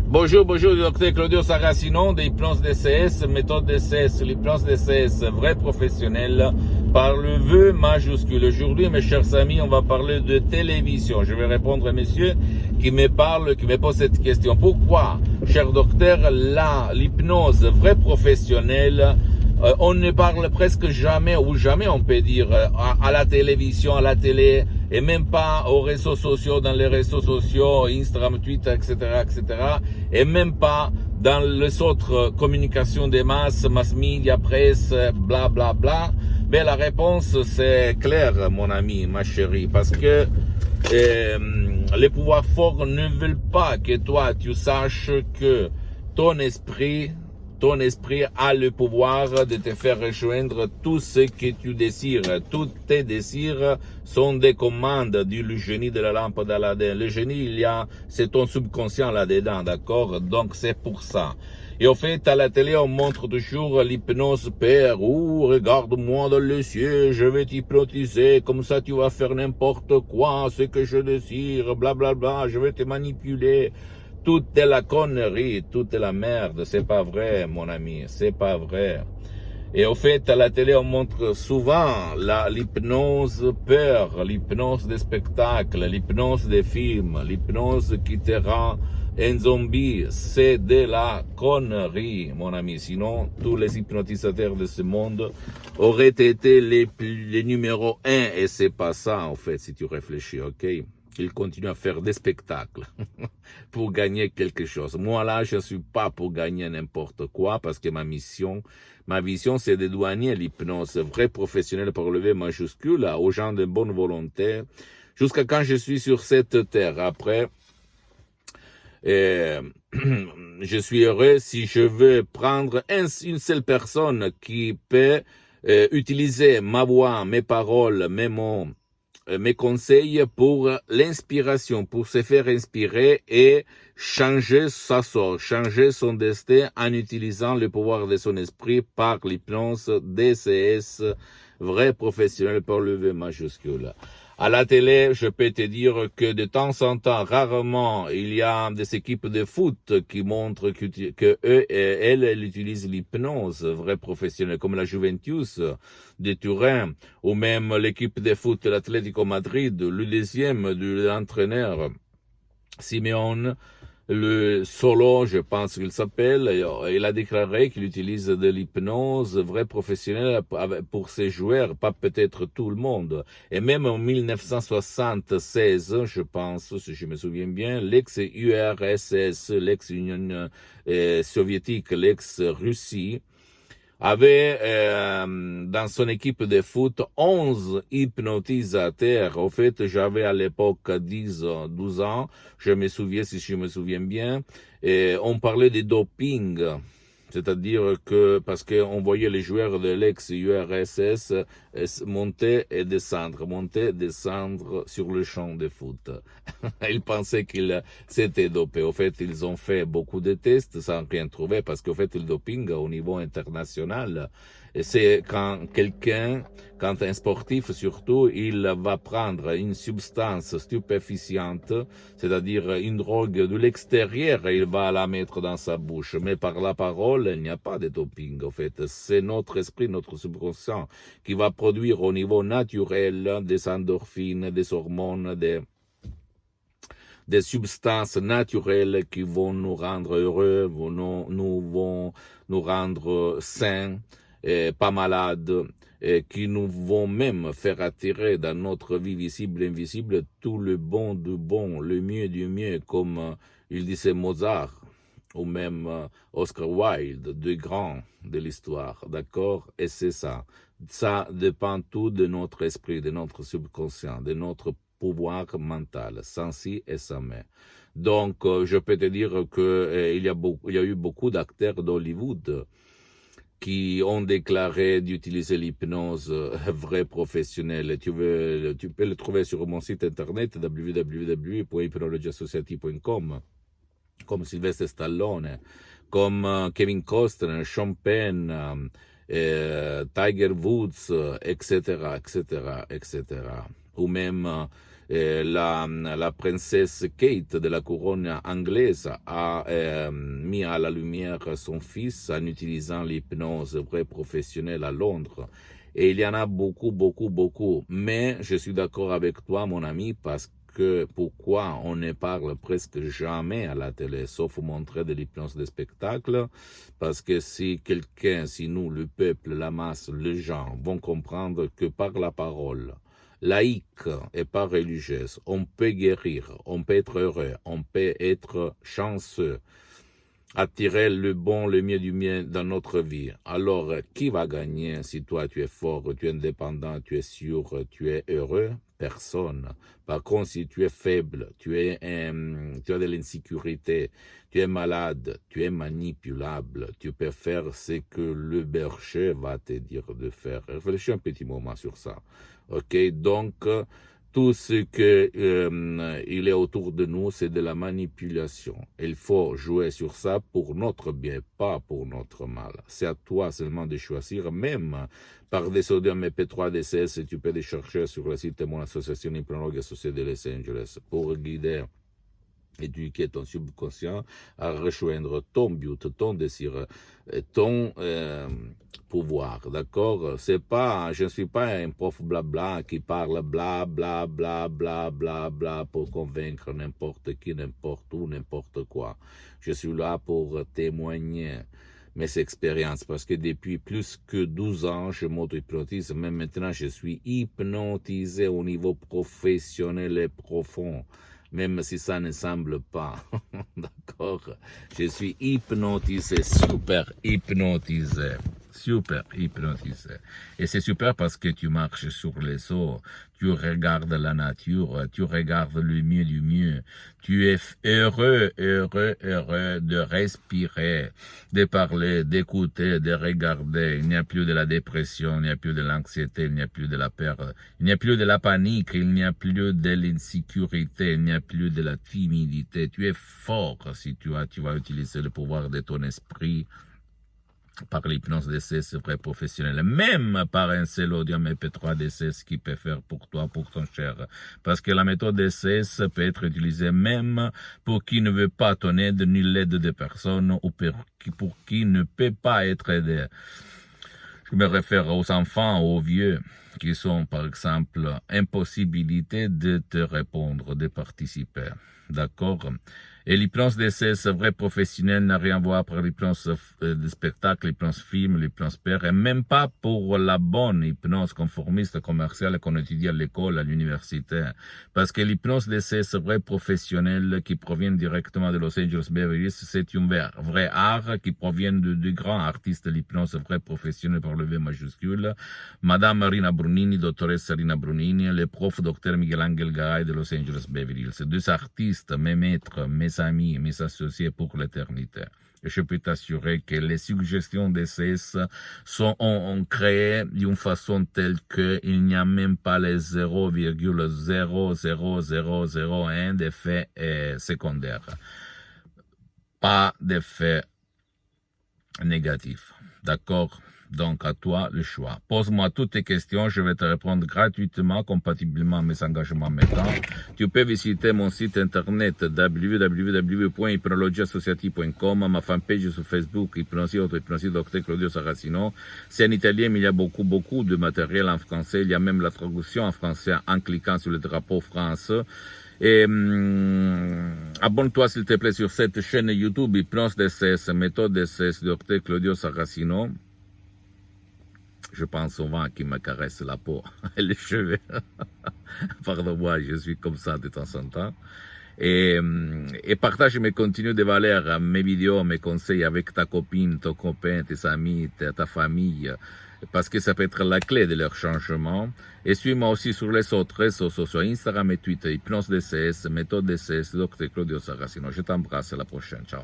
Bonjour, bonjour, docteur Claudio Saracino de Hypnose DCS, méthode DCS, l'hypnose DCS, vrai professionnel, par le vœu majuscule. Aujourd'hui, mes chers amis, on va parler de télévision. Je vais répondre à messieurs qui me parlent, qui me posent cette question. Pourquoi, cher docteur, l'hypnose vrai professionnelle, on ne parle presque jamais, ou jamais on peut dire, à la télévision, à la télé, et même pas aux réseaux sociaux, dans les réseaux sociaux, Instagram, Twitter, etc., etc., et même pas dans les autres communications des masses, mass media, presse, bla, bla, bla. Mais la réponse, c'est clair, mon ami, ma chérie, parce que les pouvoirs forts ne veulent pas que toi, tu saches que ton esprit a le pouvoir de te faire rejoindre tout ce que tu désires. Tous tes désirs sont des commandes du génie de la lampe d'Aladin. Le génie, c'est ton subconscient là-dedans, d'accord? Donc c'est pour ça. Et au fait, à la télé, on montre toujours l'hypnose père. Ouh, regarde-moi dans les yeux, je vais t'hypnotiser, comme ça tu vas faire n'importe quoi, ce que je désire, blablabla, bla, bla, je vais te manipuler. Tout est la connerie, tout est la merde, c'est pas vrai, mon ami, c'est pas vrai. Et au fait, à la télé, on montre souvent l'hypnose peur, l'hypnose des spectacles, l'hypnose des films, l'hypnose qui te rend un zombie. C'est de la connerie, mon ami. Sinon, tous les hypnotisateurs de ce monde auraient été les numéros 1, et c'est pas ça, en fait, si tu réfléchis, ok? Ils continuent à faire des spectacles pour gagner quelque chose. Moi, là, je ne suis pas pour gagner n'importe quoi, parce que ma vision, c'est de douanier l'hypnose vrai professionnel par le V majuscule aux gens de bonne volonté, jusqu'à quand je suis sur cette terre. Après, je suis heureux si je veux prendre une seule personne qui peut utiliser ma voix, mes paroles, mes mots, mes conseils pour l'inspiration, pour se faire inspirer et changer sa sorte, changer son destin en utilisant le pouvoir de son esprit par l'hypnose DCS, vrai professionnel par le V majuscule. À la télé, je peux te dire que de temps en temps, rarement, il y a des équipes de foot qui montrent que elles utilisent l'hypnose, vrai professionnel, comme la Juventus de Turin, ou même l'équipe de foot de l'Atlético Madrid, le deuxième de l'entraîneur Simeone, le Solo, je pense qu'il s'appelle, il a déclaré qu'il utilise de l'hypnose vrai professionnel pour ses joueurs, pas peut-être tout le monde. Et même en 1976, je pense, si je me souviens bien, l'ex-URSS, l'ex-Union soviétique, l'ex-Russie, avait dans son équipe de foot 11 hypnotisateurs. Au fait, j'avais à l'époque 12 ans, je me souviens, si je me souviens bien, et on parlait de doping. C'est-à-dire que, parce qu'on voyait les joueurs de l'ex-URSS monter et descendre sur le champ de foot. Ils pensaient qu'ils s'étaient dopés. Au fait, ils ont fait beaucoup de tests sans rien trouver, parce qu'au fait, le doping au niveau international, c'est quand un sportif surtout, il va prendre une substance stupéfiante, c'est-à-dire une drogue de l'extérieur, et il va la mettre dans sa bouche. Mais par la parole, il n'y a pas de doping, en fait. C'est notre esprit, notre subconscient, qui va produire au niveau naturel des endorphines, des hormones, des substances naturelles qui vont nous rendre heureux, vont nous rendre sains, et pas malades, et qui nous vont même faire attirer dans notre vie visible et invisible tout le bon du bon, le mieux du mieux, comme il disait Mozart, ou même Oscar Wilde, deux grands de l'histoire, d'accord? Et c'est ça. Ça dépend tout de notre esprit, de notre subconscient, de notre pouvoir mental, sans si et sans mais. Donc, je peux te dire que il y a eu beaucoup d'acteurs d'Hollywood qui ont déclaré d'utiliser l'hypnose vrai professionnelle. Tu peux le trouver sur mon site internet www.hypnologiassociative.com, comme Sylvester Stallone, comme Kevin Costner, Sean Penn, Tiger Woods, etc., etc., etc. Ou même la princesse Kate de la couronne anglaise a mis à la lumière son fils en utilisant l'hypnose vraie professionnelle à Londres. Et il y en a beaucoup, beaucoup, beaucoup. Mais je suis d'accord avec toi, mon ami, parce que pourquoi on ne parle presque jamais à la télé, sauf montrer de l'hypnose de spectacle, parce que si nous, le peuple, la masse, les gens vont comprendre que par la parole, laïque et pas religieuse, on peut guérir, on peut être heureux, on peut être chanceux, attirer le bon, le mieux du mieux dans notre vie. Alors, qui va gagner si toi tu es fort, tu es indépendant, tu es sûr, tu es heureux? Personne. Par contre, si tu es faible, tu as de l'insécurité, tu es malade, tu es manipulable, tu peux faire ce que le berger va te dire de faire. Réfléchis un petit moment sur ça. Ok, donc tout ce que il est autour de nous, c'est de la manipulation. Il faut jouer sur ça pour notre bien, pas pour notre mal. C'est à toi seulement de choisir, même par des audios MP3 DCS, tu peux les chercher sur le site de mon association Hypnologue associée de Los Angeles pour guider, éduquer ton subconscient à rejoindre ton but, ton désir, ton pouvoir, d'accord? C'est pas, je ne suis pas un prof blabla qui parle bla bla bla bla bla bla pour convaincre n'importe qui, n'importe où, n'importe quoi. Je suis là pour témoigner mes expériences, parce que depuis plus que 12 ans, je m'auto-hypnotise, même maintenant je suis hypnotisé au niveau professionnel et profond, même si ça ne semble pas, d'accord? Je suis hypnotisé, super hypnotisé. Et c'est super parce que tu marches sur les eaux, tu regardes la nature, tu regardes le mieux du mieux. Tu es heureux de respirer, de parler, d'écouter, de regarder. Il n'y a plus de la dépression, il n'y a plus de l'anxiété, il n'y a plus de la peur, il n'y a plus de la panique, il n'y a plus de l'insécurité, il n'y a plus de la timidité. Tu es fort si tu vas utiliser le pouvoir de ton esprit par l'hypnose DCS vrai professionnel, même par un seul audio MP3 DCS qui peut faire pour toi, pour ton cher. Parce que la méthode DCS peut être utilisée même pour qui ne veut pas ton aide ni l'aide de personne ou pour qui ne peut pas être aidé. Je me réfère aux enfants, aux vieux, qui sont par exemple impossibilités de te répondre, de participer. D'accord? Et l'hypnose DCS vrai professionnel n'a rien à voir avec l'hypnose de spectacle, l'hypnose film, l'hypnose père, et même pas pour la bonne hypnose conformiste commerciale qu'on étudie à l'école, à l'université. Parce que l'hypnose DCS vrai professionnel qui provient directement de Los Angeles Beverly Hills, c'est un vrai art qui provient de grands artistes de l'hypnose vrai professionnel par le V majuscule. Madame Rina Brunini, doctoresse Rina Brunini, le prof Dr Miguel Angel Garay de Los Angeles Beverly Hills. Deux artistes, mes maîtres, mes amis, mes associés pour l'éternité. Et je peux t'assurer que les suggestions DCS ont créé d'une façon telle qu'il n'y a même pas les 0,00001 d'effets secondaires. Pas d'effets négatifs. D'accord? Donc, à toi le choix. Pose-moi toutes tes questions, je vais te répondre gratuitement, compatiblement à mes engagements mettants. Tu peux visiter mon site internet www.hypnologieassociative.com, ma fanpage sur Facebook, Hypnosie, Auto-Hypnosie, Dr Claudio Saracino. C'est en italien, mais il y a beaucoup de matériel en français. Il y a même la traduction en français en cliquant sur le drapeau France. Et abonne-toi s'il te plaît sur cette chaîne YouTube, Hypnose DCS, méthode DCS, Dr Claudio Saracino. Je pense souvent qu'il me caresse la peau et les cheveux. Pardon-moi, je suis comme ça de temps en temps. Et partage mes contenus de valeur, mes vidéos, mes conseils avec ta copine, ton copain, tes amis, ta famille, parce que ça peut être la clé de leur changement. Et suis-moi aussi sur les autres réseaux sociaux, Instagram et Twitter, Hypnose DCS, méthode DCS, Dr Claudio Saracino. Je t'embrasse, à la prochaine, ciao.